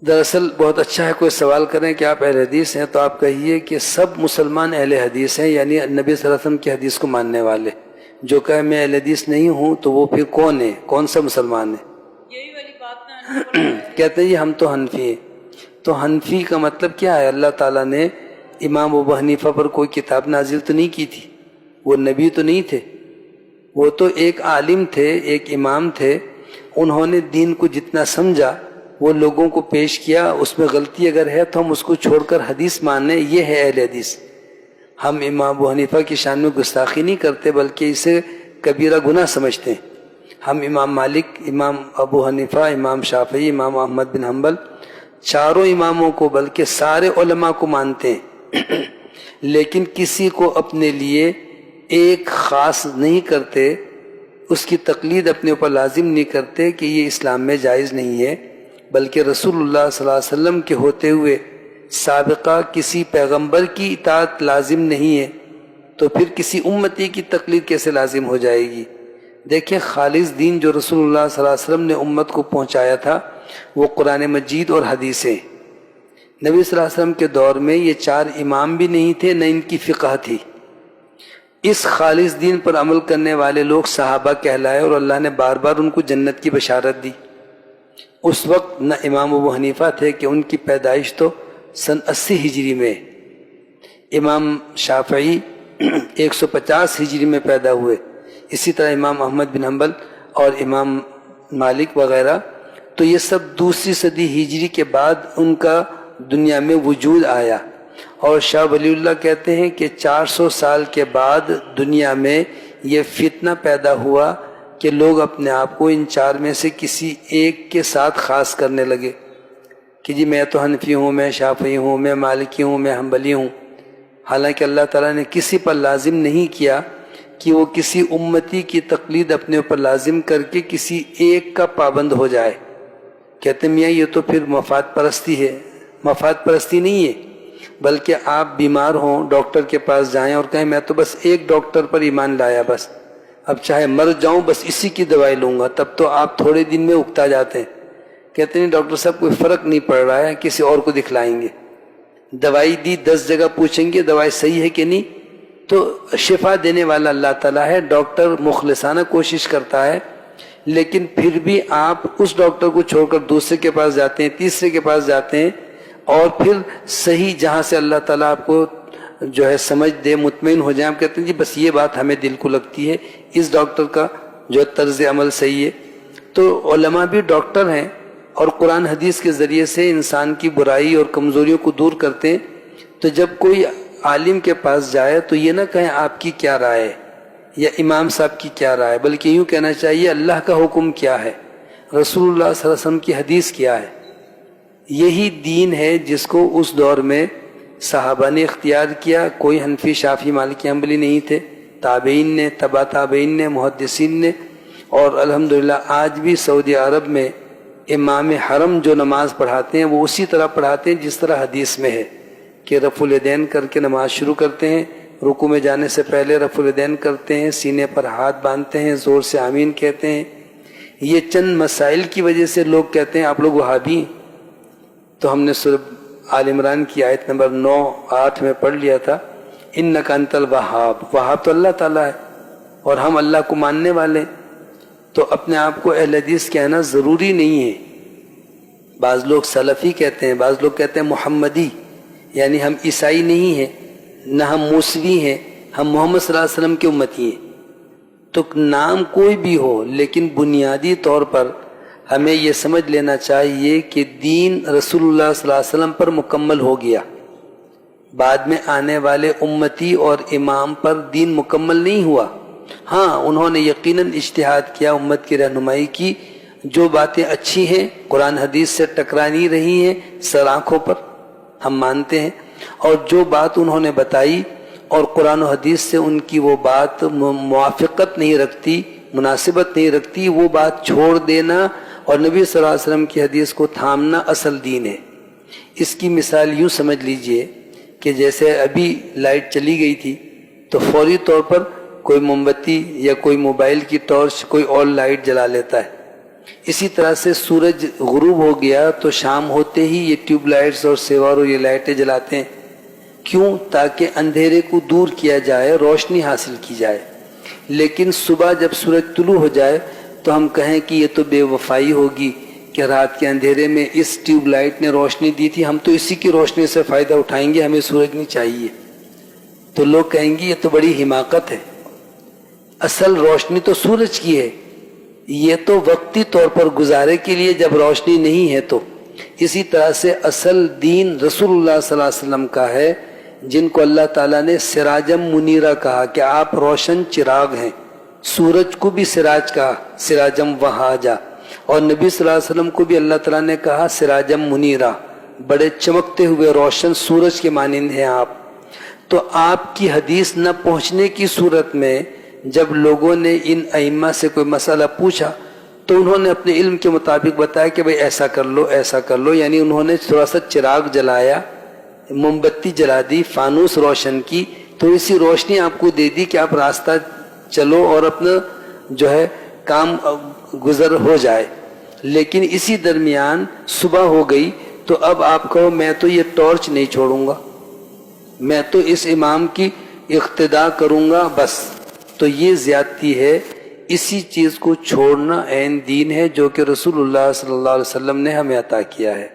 دراصل بہت اچھا ہے کوئی سوال کریں کہ آپ اہل حدیث ہیں، تو آپ کہیے کہ سب مسلمان اہل حدیث ہیں، یعنی نبی صلی اللہ علیہ وسلم کی حدیث کو ماننے والے۔ جو کہے میں اہل حدیث نہیں ہوں تو وہ پھر کون ہے، کون سا مسلمان ہے؟ یہی والی بات نا کہتے ہیں یہ ہم تو حنفی ہیں۔ تو حنفی کا مطلب کیا ہے؟ اللہ تعالیٰ نے امام ابو حنیفہ پر کوئی کتاب نازل تو نہیں کی تھی، وہ نبی تو نہیں تھے، وہ تو ایک عالم تھے، ایک امام تھے۔ انہوں نے دین کو جتنا سمجھا وہ لوگوں کو پیش کیا، اس میں غلطی اگر ہے تو ہم اس کو چھوڑ کر حدیث مانیں، یہ ہے اہل حدیث۔ ہم امام ابو حنیفہ کی شان میں گستاخی نہیں کرتے بلکہ اسے کبیرہ گناہ سمجھتے ہیں۔ ہم امام مالک، امام ابو حنیفہ، امام شافعی، امام احمد بن حنبل، چاروں اماموں کو بلکہ سارے علماء کو مانتے ہیں، لیکن کسی کو اپنے لیے ایک خاص نہیں کرتے، اس کی تقلید اپنے اوپر لازم نہیں کرتے کہ یہ اسلام میں جائز نہیں ہے، بلکہ رسول اللہ صلی اللہ علیہ وسلم کے ہوتے ہوئے سابقہ کسی پیغمبر کی اطاعت لازم نہیں ہے تو پھر کسی امتی کی تقلید کیسے لازم ہو جائے گی؟ دیکھیں، خالص دین جو رسول اللہ صلی اللہ علیہ وسلم نے امت کو پہنچایا تھا وہ قرآن مجید اور حدیثیں۔ نبی صلی اللہ علیہ وسلم کے دور میں یہ چار امام بھی نہیں تھے، نہ ان کی فقہ تھی۔ اس خالص دین پر عمل کرنے والے لوگ صحابہ کہلائے اور اللہ نے بار بار ان کو جنت کی بشارت دی۔ اس وقت نہ امام ابو حنیفہ تھے کہ ان کی پیدائش تو سن 80 ہجری میں، امام شافعی 150 ہجری میں پیدا ہوئے، اسی طرح امام احمد بن حنبل اور امام مالک وغیرہ، تو یہ سب دوسری صدی ہجری کے بعد ان کا دنیا میں وجود آیا۔ اور شاہ ولی اللہ کہتے ہیں کہ 400 سال کے بعد دنیا میں یہ فتنہ پیدا ہوا کہ لوگ اپنے آپ کو ان چار میں سے کسی ایک کے ساتھ خاص کرنے لگے کہ جی میں تو حنفی ہوں، میں شافعی ہوں، میں مالکی ہوں، میں حنبلی ہوں، حالانکہ اللہ تعالیٰ نے کسی پر لازم نہیں کیا کہ وہ کسی امتی کی تقلید اپنے اوپر لازم کر کے کسی ایک کا پابند ہو جائے۔ کہتے ہیں میاں یہ تو پھر مفاد پرستی ہے۔ مفاد پرستی نہیں ہے، بلکہ آپ بیمار ہوں، ڈاکٹر کے پاس جائیں اور کہیں میں تو بس ایک ڈاکٹر پر ایمان لایا، بس اب چاہے مر جاؤں بس اسی کی دوائی لوں گا، تب تو آپ تھوڑے دن میں اکتا جاتے ہیں۔ کہتے ہیں ڈاکٹر صاحب کوئی فرق نہیں پڑ رہا ہے، کسی اور کو دکھلائیں گے۔ دوائی دی 10 جگہ پوچھیں گے دوائی صحیح ہے کہ نہیں، تو شفا دینے والا اللہ تعالیٰ ہے، ڈاکٹر مخلصانہ کوشش کرتا ہے، لیکن پھر بھی آپ اس ڈاکٹر کو چھوڑ کر دوسرے کے پاس جاتے ہیں، تیسرے کے پاس جاتے ہیں، اور پھر صحیح جہاں سے اللہ تعالیٰ آپ کو جو ہے سمجھ دے، مطمئن ہو جائیں، آپ کہتے ہیں جی بس یہ بات ہمیں دل کو لگتی ہے، اس ڈاکٹر کا جو طرز عمل صحیح ہے۔ تو علماء بھی ڈاکٹر ہیں اور قرآن حدیث کے ذریعے سے انسان کی برائی اور کمزوریوں کو دور کرتے ہیں۔ تو جب کوئی عالم کے پاس جائے تو یہ نہ کہیں آپ کی کیا رائے ہے یا امام صاحب کی کیا رائے، بلکہ یوں کہنا چاہیے اللہ کا حکم کیا ہے، رسول اللہ صلی اللہ علیہ وسلم کی حدیث کیا ہے۔ یہی دین ہے جس کو اس دور میں صحابہ نے اختیار کیا۔ کوئی حنفی، شافعی، مالکی، حنبلی نہیں تھے، تابعین نے، تبع تابعین نے، محدثین نے، اور الحمدللہ آج بھی سعودی عرب میں امام حرم جو نماز پڑھاتے ہیں وہ اسی طرح پڑھاتے ہیں جس طرح حدیث میں ہے کہ رفع الیدین کر کے نماز شروع کرتے ہیں، رکوع میں جانے سے پہلے رفع الیدین کرتے ہیں، سینے پر ہاتھ باندھتے ہیں، زور سے آمین کہتے ہیں۔ یہ چند مسائل کی وجہ سے لوگ کہتے ہیں آپ لوگ وہابی ہیں۔ تو ہم نے سورہ آل عمران کی آیت نمبر 9-8 میں پڑھ لیا تھا، انک انت الوہاب، وہاب تو اللہ تعالیٰ ہے اور ہم اللہ کو ماننے والے ہیں، تو اپنے آپ کو اہل حدیث کہنا ضروری نہیں ہے۔ بعض لوگ سلفی کہتے ہیں، بعض لوگ کہتے ہیں محمدی، یعنی ہم عیسائی نہیں ہیں، نہ ہم موسوی ہیں، ہم محمد صلی اللہ علیہ وسلم کے امتی ہیں۔ تو نام کوئی بھی ہو، لیکن بنیادی طور پر ہمیں یہ سمجھ لینا چاہیے کہ دین رسول اللہ صلی اللہ علیہ وسلم پر مکمل ہو گیا، بعد میں آنے والے امتی اور امام پر دین مکمل نہیں ہوا۔ ہاں انہوں نے یقیناً اجتہاد کیا، امت کی رہنمائی کی، جو باتیں اچھی ہیں قرآن حدیث سے ٹکرا نہیں رہی ہیں سر آنکھوں پر ہم مانتے ہیں، اور جو بات انہوں نے بتائی اور قرآن و حدیث سے ان کی وہ بات موافقت نہیں رکھتی، مناسبت نہیں رکھتی، وہ بات چھوڑ دینا اور نبی صلی اللہ علیہ وسلم کی حدیث کو تھامنا اصل دین ہے۔ اس کی مثال یوں سمجھ لیجئے کہ جیسے ابھی لائٹ چلی گئی تھی تو فوری طور پر کوئی موم بتی یا کوئی موبائل کی ٹارچ کوئی اور لائٹ جلا لیتا ہے، اسی طرح سے سورج غروب ہو گیا تو شام ہوتے ہی یہ ٹیوب لائٹس اور سیواروں یہ لائٹیں جلاتے ہیں. کیوں؟ تاکہ اندھیرے کو دور کیا جائے، روشنی حاصل کی جائے. لیکن صبح جب سورج طلوع ہو جائے تو ہم کہیں کہ یہ تو بے وفائی ہوگی کہ رات کے اندھیرے میں اس ٹیوب لائٹ نے روشنی دی تھی، ہم تو اسی کی روشنی سے فائدہ اٹھائیں گے، ہمیں سورج نہیں چاہیے. تو لوگ کہیں گے یہ تو بڑی حماقت ہے، اصل روشنی تو سورج کی ہے، یہ تو وقتی طور پر گزارے کے لیے جب روشنی نہیں ہے تو. اسی طرح سے اصل دین رسول اللہ صلی اللہ علیہ وسلم کا ہے، جن کو اللہ تعالیٰ نے سراجم منیرہ کہا کہ آپ روشن چراغ ہیں. سورج کو بھی سراج کہا، سراجم وہاجا، اور نبی صلی اللہ علیہ وسلم کو بھی اللہ تعالیٰ نے کہا سراجم منیرہ، بڑے چمکتے ہوئے روشن سورج کے مانند ہیں آپ. تو آپ کی حدیث نہ پہنچنے کی صورت میں جب لوگوں نے ان ائمہ سے کوئی مسئلہ پوچھا تو انہوں نے اپنے علم کے مطابق بتایا کہ بھئی ایسا کر لو ایسا کر لو، یعنی انہوں نے تھوڑا سا چراغ جلایا، موم بتی جلا دی، فانوس روشن کی، تو اسی روشنی آپ کو دے دی کہ آپ راستہ چلو اور اپنا جو ہے کام گزر ہو جائے. لیکن اسی درمیان صبح ہو گئی تو اب آپ کہو میں تو یہ ٹارچ نہیں چھوڑوں گا، میں تو اس امام کی اقتداء کروں گا بس. تو یہ زیادتی ہے. اسی چیز کو چھوڑنا عین دین ہے جو کہ رسول اللہ صلی اللہ علیہ وسلم نے ہمیں عطا کیا ہے.